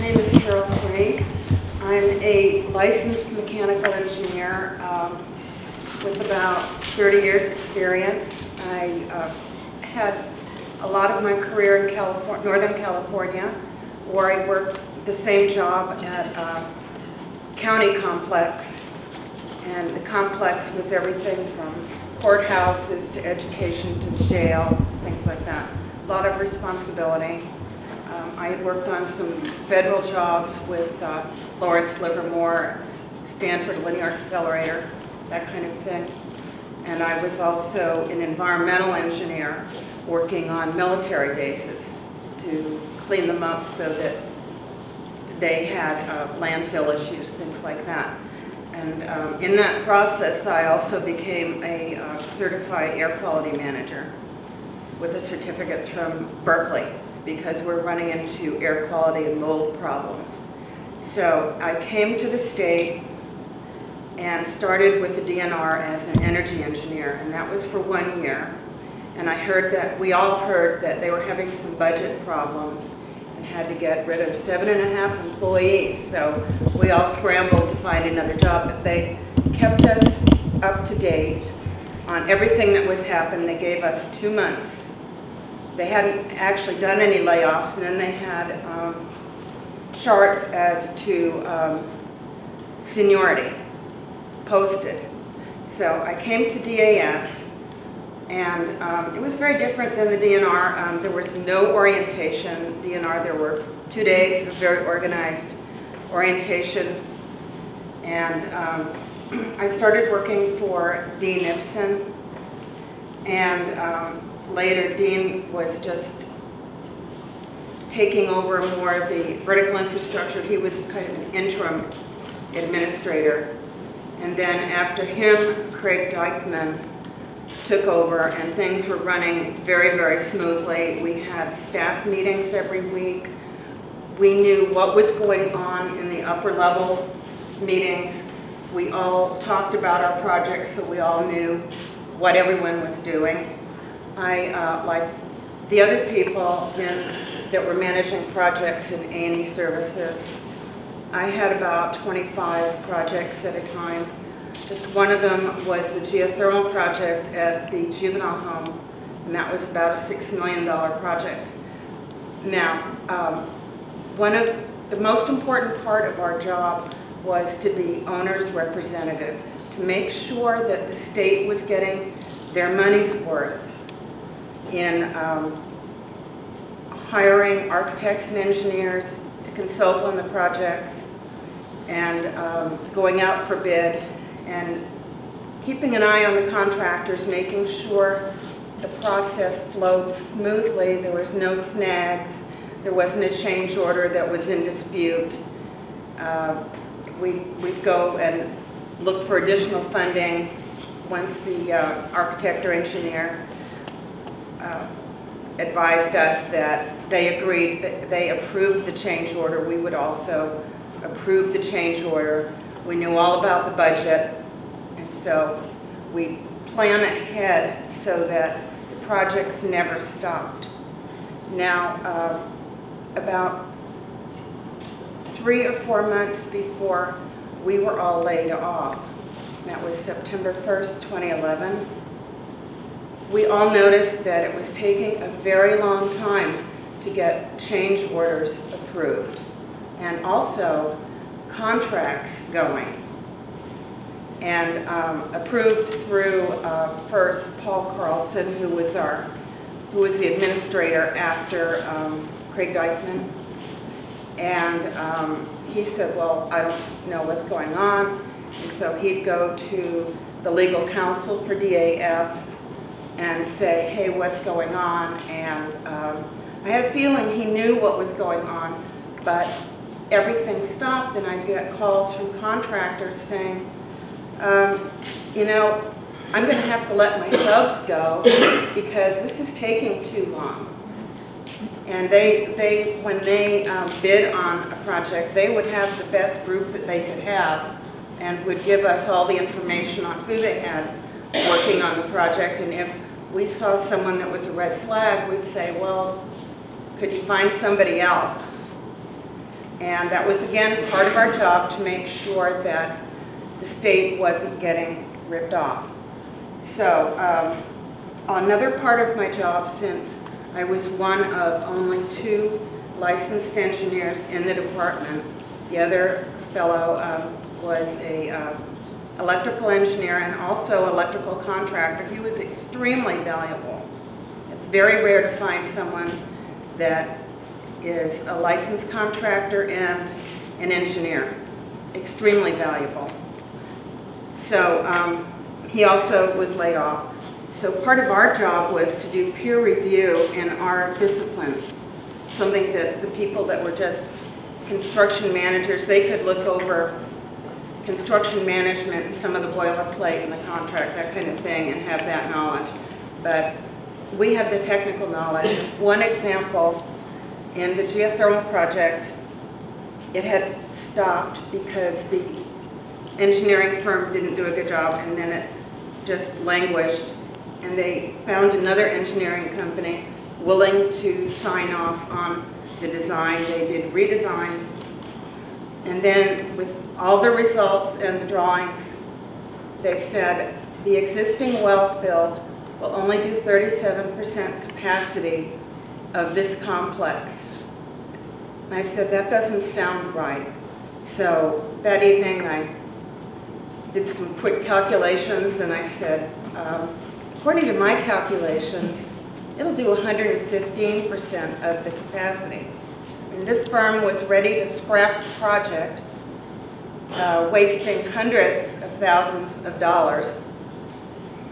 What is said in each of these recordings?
name is Carol Craig. I'm a licensed mechanical engineer with about 30 years experience. I had a lot of my career in Northern California, where I worked the same job at county complex. And the complex was everything from courthouses to education to jail, things like that. A lot of responsibility. I had worked on some federal jobs with Lawrence Livermore, Stanford Linear Accelerator, that kind of thing. And I was also an environmental engineer working on military bases to clean them up so that they had landfill issues, things like that. And in that process, I also became a certified air quality manager with a certificate from Berkeley, because we're running into air quality and mold problems. So I came to the state and started with the DNR as an energy engineer, and that was for 1 year. And we all heard that they were having some budget problems and had to get rid of 7.5 employees. So we all scrambled to find another job, but they kept us up to date on everything that was happening. They gave us 2 months. They hadn't actually done any layoffs, and then they had charts as to seniority posted. So I came to DAS, and it was very different than the DNR. There was no orientation. DNR, there were 2 days of very organized orientation, and I started working for Dean Ibsen, and later, Dean was just taking over more of the vertical infrastructure. He was kind of an interim administrator. And then after him, Craig Dykeman took over, and things were running very, very smoothly. We had staff meetings every week. We knew what was going on in the upper level meetings. We all talked about our projects, so we all knew what everyone was doing. Like the other people that were managing projects in A&E services, I had about 25 projects at a time. Just one of them was the geothermal project at the juvenile home, and that was about a $6 million project. Now, one of the most important part of our job was to be owner's representative, to make sure that the state was getting their money's worth in hiring architects and engineers to consult on the projects, and going out for bid, and keeping an eye on the contractors, making sure the process flowed smoothly. There was no snags. There wasn't a change order that was in dispute. We'd go and look for additional funding once the architect or engineer advised us that they agreed, that they approved the change order. We would also approve the change order. We knew all about the budget, and so we plan ahead so that the projects never stopped. Now, about 3 or 4 months before we were all laid off, that was September 1st, 2011, we all noticed that it was taking a very long time to get change orders approved, and also contracts going, and approved through first Paul Carlson, who was the administrator after Craig Dykeman, and he said, well, I don't know what's going on, and so he'd go to the legal counsel for DAS and say, hey, what's going on? And I had a feeling he knew what was going on, but everything stopped, and I'd get calls from contractors saying, you know, I'm going to have to let my subs go because this is taking too long. And when they bid on a project, they would have the best group that they could have and would give us all the information on who they had working on the project. And if we saw someone that was a red flag, we'd say, well, could you find somebody else? And that was, again, part of our job to make sure that the state wasn't getting ripped off. So another part of my job, since I was one of only 2 licensed engineers in the department, the other fellow was a electrical engineer and also electrical contractor. He was extremely valuable. It's very rare to find someone that is a licensed contractor and an engineer. Extremely valuable. So he also was laid off. So part of our job was to do peer review in our discipline, something that the people that were just construction managers, they could look over construction management and some of the boilerplate and the contract, that kind of thing, and have that knowledge. But we had the technical knowledge. One example, in the geothermal project, it had stopped because the engineering firm didn't do a good job, and then it just languished. And they found another engineering company willing to sign off on the design. They did redesign. And then with all the results and the drawings, they said the existing well field will only do 37% capacity of this complex. And I said, that doesn't sound right. So that evening I did some quick calculations and I said, according to my calculations, it'll do 115% of the capacity. And this firm was ready to scrap the project, wasting hundreds of thousands of dollars.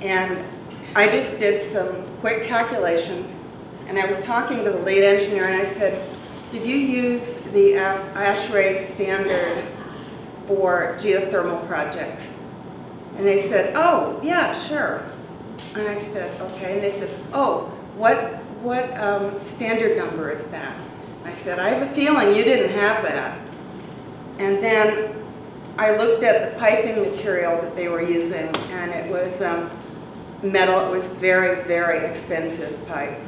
And I just did some quick calculations, and I was talking to the lead engineer, and I said, did you use the ASHRAE standard for geothermal projects? And they said, oh, yeah, sure. And I said, okay. And they said, oh, what standard number is that? I said, I have a feeling you didn't have that. And then I looked at the piping material that they were using, and it was metal. It was very, very expensive pipe.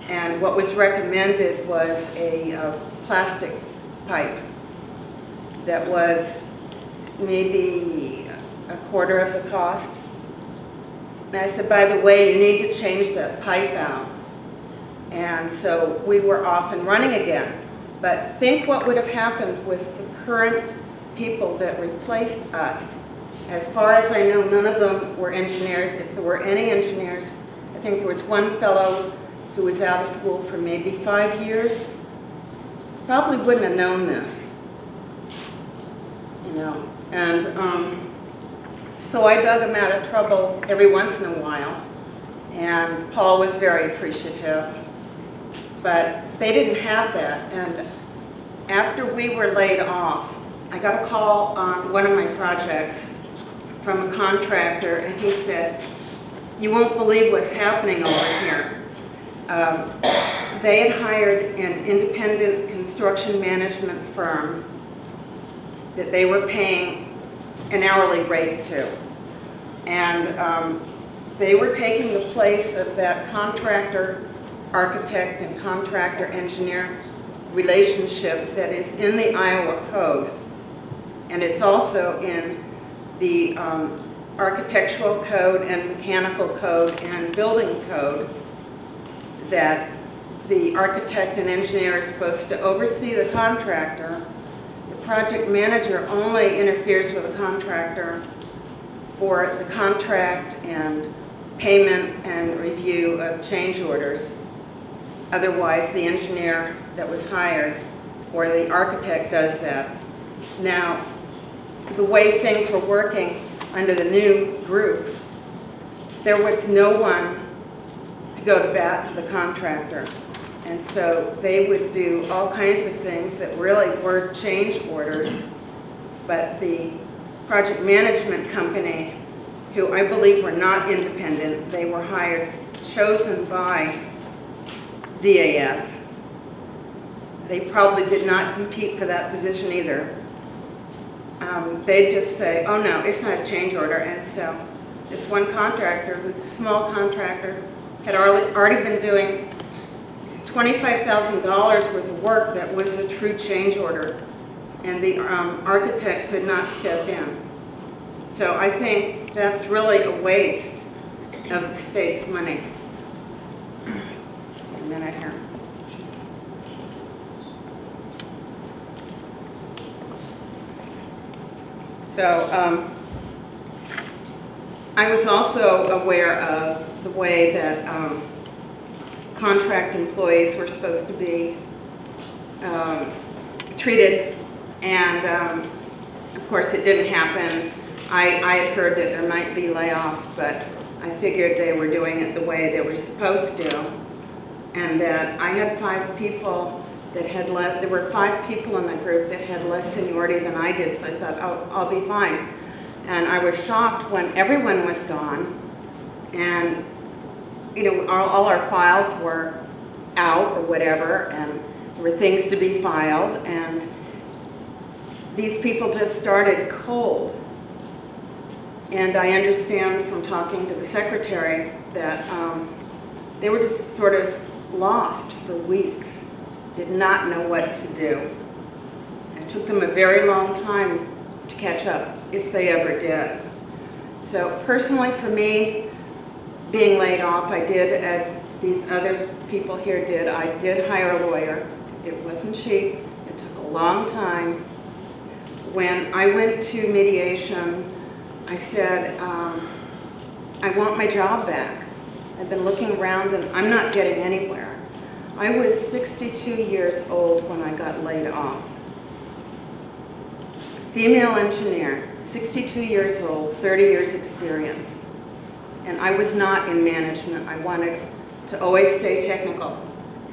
And what was recommended was a plastic pipe that was maybe a quarter of the cost. And I said, by the way, you need to change that pipe out. And so we were off and running again. But think what would have happened with the current people that replaced us. As far as I know, none of them were engineers. If there were any engineers, I think there was one fellow who was out of school for maybe 5 years. Probably wouldn't have known this, you know. And so I dug him out of trouble every once in a while. And Paul was very appreciative. But they didn't have that. And after we were laid off, I got a call on one of my projects from a contractor, and he said, you won't believe what's happening over here. They had hired an independent construction management firm that they were paying an hourly rate to. And they were taking the place of that contractor architect and contractor engineer relationship that is in the Iowa Code, and it's also in the architectural code and mechanical code and building code, that the architect and engineer is supposed to oversee the contractor. The project manager only interferes with the contractor for the contract and payment and review of change orders. Otherwise, the engineer that was hired or the architect does that. Now, the way things were working under the new group, there was no one to go to bat to the contractor. And so they would do all kinds of things that really were change orders, but the project management company, who I believe were not independent, they were hired, chosen by DAS. They probably did not compete for that position either. They'd just say, oh no, it's not a change order. And so this one contractor, who's a small contractor, had already been doing 12 $25,000 worth of work that was a true change order, and the architect could not step in. So I think that's really a waste of the state's money. A minute here. So I was also aware of the way that contract employees were supposed to be treated, and of course it didn't happen. I had heard that there might be layoffs, but I figured they were doing it the way they were supposed to, and that I had 5 people that had less, there were 5 people in the group that had less seniority than I did, so I thought, oh, I'll be fine. And I was shocked when everyone was gone, and you know, all our files were out or whatever, and there were things to be filed, and these people just started cold. And I understand from talking to the secretary that they were just sort of lost for weeks, did not know what to do. It took them a very long time to catch up, if they ever did. So personally for me, being laid off, I did, as these other people here did, I did hire a lawyer. It wasn't cheap, it took a long time. When I went to mediation, I said, I want my job back. I've been looking around and I'm not getting anywhere. I was 62 years old when I got laid off. Female engineer, 62 years old, 30 years experience. And I was not in management. I wanted to always stay technical.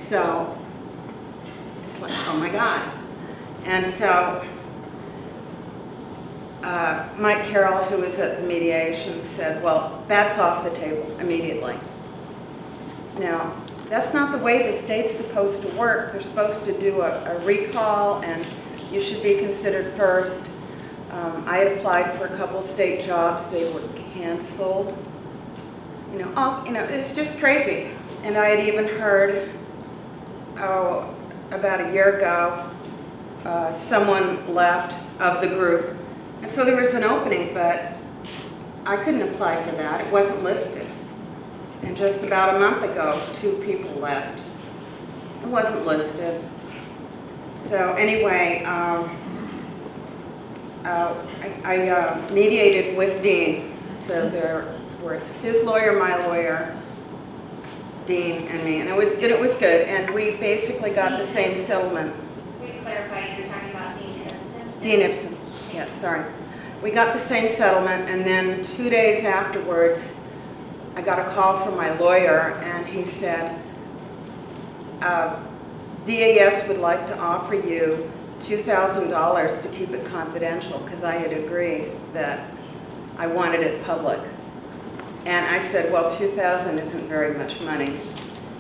So it's like, oh my God. And so Mike Carroll, who was at the mediation, said, well, that's off the table immediately. Now, that's not the way the state's supposed to work. They're supposed to do a recall, and you should be considered first. I had applied for a couple state jobs. They were canceled. You know, it's just crazy. And I had even heard, about a year ago, someone left of the group. And so there was an opening, but I couldn't apply for that. It wasn't listed. And just about a month ago, 2 people left. It wasn't listed. So anyway, I mediated with Dean. So there were his lawyer, my lawyer, Dean, and me. And it was good. And we basically got the same settlement. We can clarify, you're talking about Dean Ibsen? Dean Ibsen. Yes, sorry. We got the same settlement, and then 2 days afterwards, I got a call from my lawyer, and he said, DAS would like to offer you $2,000 to keep it confidential, because I had agreed that I wanted it public. And I said, well, $2,000 isn't very much money.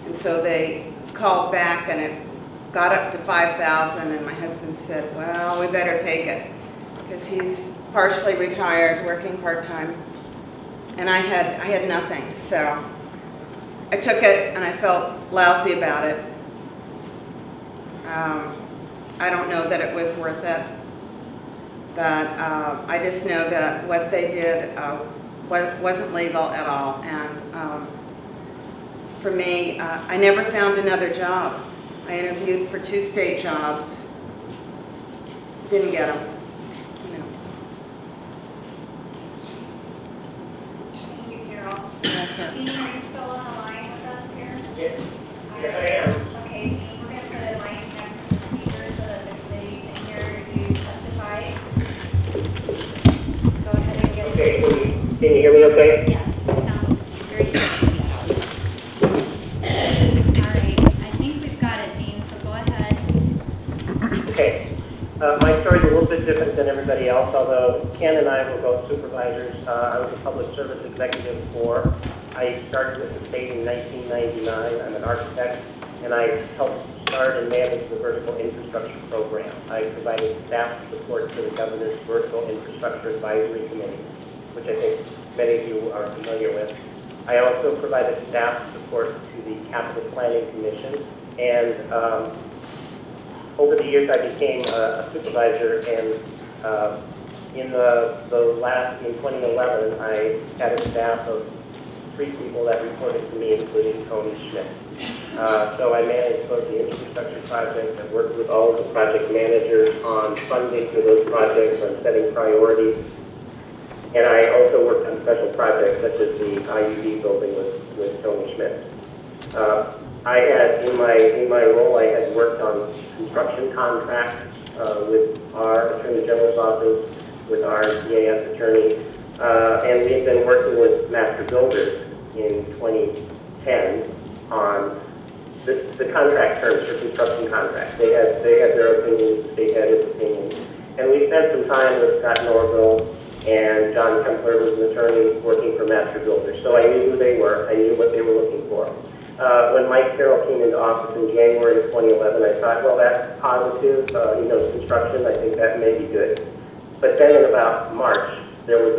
And so they called back, and it got up to $5,000, and my husband said, well, we better take it, because he's partially retired, working part-time, and I had nothing. So I took it, and I felt lousy about it. I don't know that it was worth it, but I just know that what they did wasn't legal at all. And for me, I never found another job. I interviewed for 2 state jobs, didn't get them. Thank you, Carol. That's it. Dean, are you still on the line with us here? Yes, I am. Okay, Dean, we're going to put a mic next to the speaker so that the committee can hear you testify. Go ahead and get Okay, can you hear me okay? Yes, you sound very good. All right, I think we've got it, Dean, so go ahead. Okay. My story is a little bit different than everybody else, although Ken and I were both supervisors. I was a public service executive before. I started with the state in 1999. I'm an architect, and I helped start and manage the vertical infrastructure program. I provided staff support to the governor's vertical infrastructure advisory committee, which I think many of you are familiar with. I also provided staff support to the capital planning commission And over the years, I became a supervisor, and in in 2011, I had a staff of 3 people that reported to me, including Tony Schmidt. So I managed both the infrastructure projects. I worked with all of the project managers on funding for those projects, on setting priorities. And I also worked on special projects such as the IUD building with Tony Schmidt. I had, in my role, I had worked on construction contracts with our Attorney General's office, with our DAS attorney, and we've been working with master builders in 2010 on the contract terms for construction contracts. They had their opinions, the state had its opinions, and we spent some time with Scott Norville, and John Kempler was an attorney working for master builders. So I knew who they were, I knew what they were looking for. When Mike Carroll came into office in January of 2011, I thought, well, that's positive, construction, I think that may be good. But then in about March, there was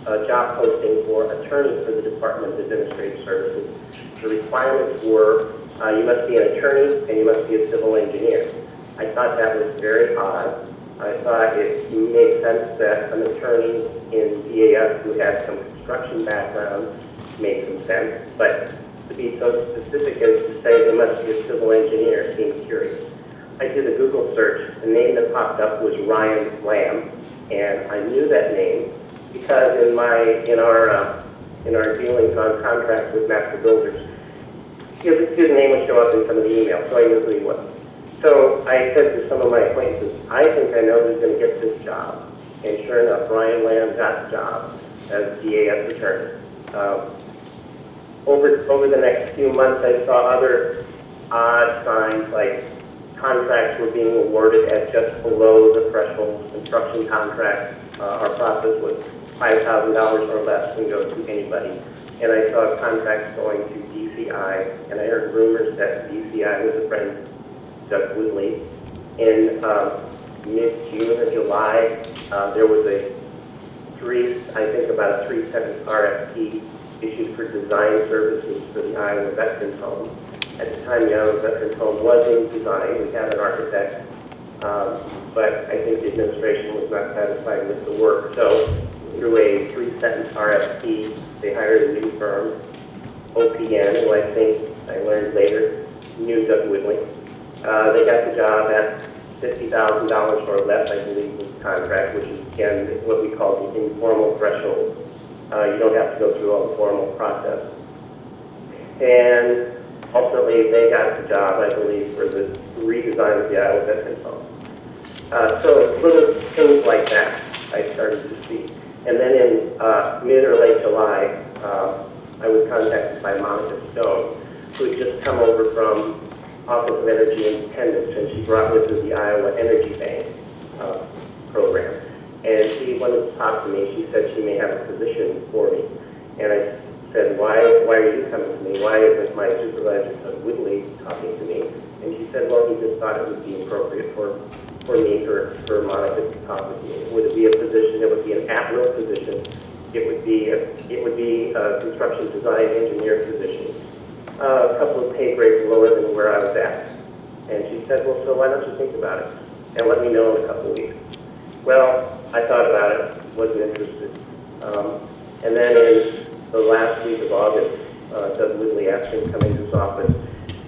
a job posting for attorney for the Department of Administrative Services. The requirements were you must be an attorney and you must be a civil engineer. I thought that was very odd. I thought it made sense that an attorney in DAS who had some construction background made some sense, but to be so specific as to say they must be a civil engineer seemed curious. I did a Google search. The name that popped up was Ryan Lamb, and I knew that name because in our dealings on contracts with master builders, his name would show up in some of the emails, so I knew who he was. So I said to some of my acquaintances, I think I know who's going to get this job. And sure enough, Ryan Lamb got the job as DAS attorney. Over the next few months, I saw other odd signs, like contracts were being awarded at just below the threshold. Construction contracts, our process was $5,000 or less can go to anybody. And I saw contracts going to DCI, and I heard rumors that DCI was a friend of Doug Woodley. In mid-June or July, there was about a 3-sentence RFP issued for design services for the Iowa Veterans Home. At the time, the Iowa Veterans Home was in design. We had an architect, but I think the administration was not satisfied with the work. So through a 3-sentence RFP, they hired a new firm, OPM, who I think I learned later knew Doug Woodley. They got the job at $50,000 or less, I believe, was the contract, which is, again, what we call the informal threshold. You don't have to go through all the formal process. And ultimately, they got the job, I believe, for the redesign of the Iowa Veterans Home. So little things like that I started to see. And then in mid or late July, I was contacted by Monica Stone, who had just come over from Office of Energy Independence, and she brought with her the Iowa Energy Bank program. And she wanted to talk to me. She said she may have a position for me. And I said, why are you coming to me? Why isn't my supervisor, Doug Woodley, talking to me? And she said, well, he just thought it would be appropriate for Monica to talk with me. Would it be a position? It would be an at-will position. It would be a construction design engineer position. A couple of pay grades lower than where I was at. And she said, well, so why don't you think about it? And let me know in a couple of weeks. Well, I thought about it, wasn't interested. And then in the last week of August, Doug Woodley asked me to come into his office,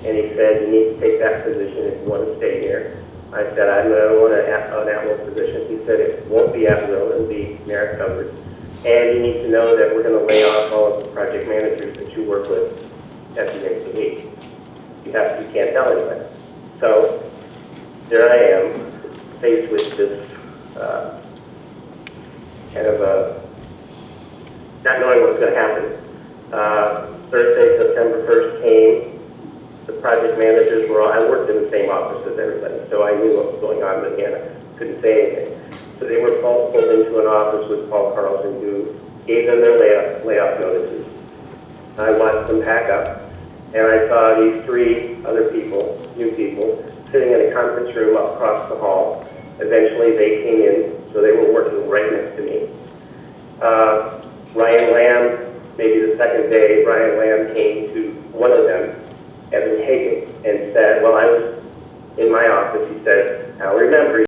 and he said, you need to take that position if you want to stay here. I said, I don't want an at-will position. He said, it won't be at-will, it'll be merit covered. And you need to know that we're going to lay off all of the project managers that you work with at the end of the week. You can't tell anyone. So there I am, faced with this kind of not knowing what's going to happen. Thursday, September 1st came. The project managers were all, I worked in the same office as everybody, so I knew what was going on, but again, I couldn't say anything. So they were pulled into an office with Paul Carlson, who gave them their layoff notices. I watched them pack up, and I saw these 3 other people, new people, sitting in a conference room up across the hall. Eventually they came in, so they were working right next to me. Ryan Lamb, maybe the second day, Ryan Lamb came to one of them Evan Hagan, and said, well, I was in my office, he said, now remember,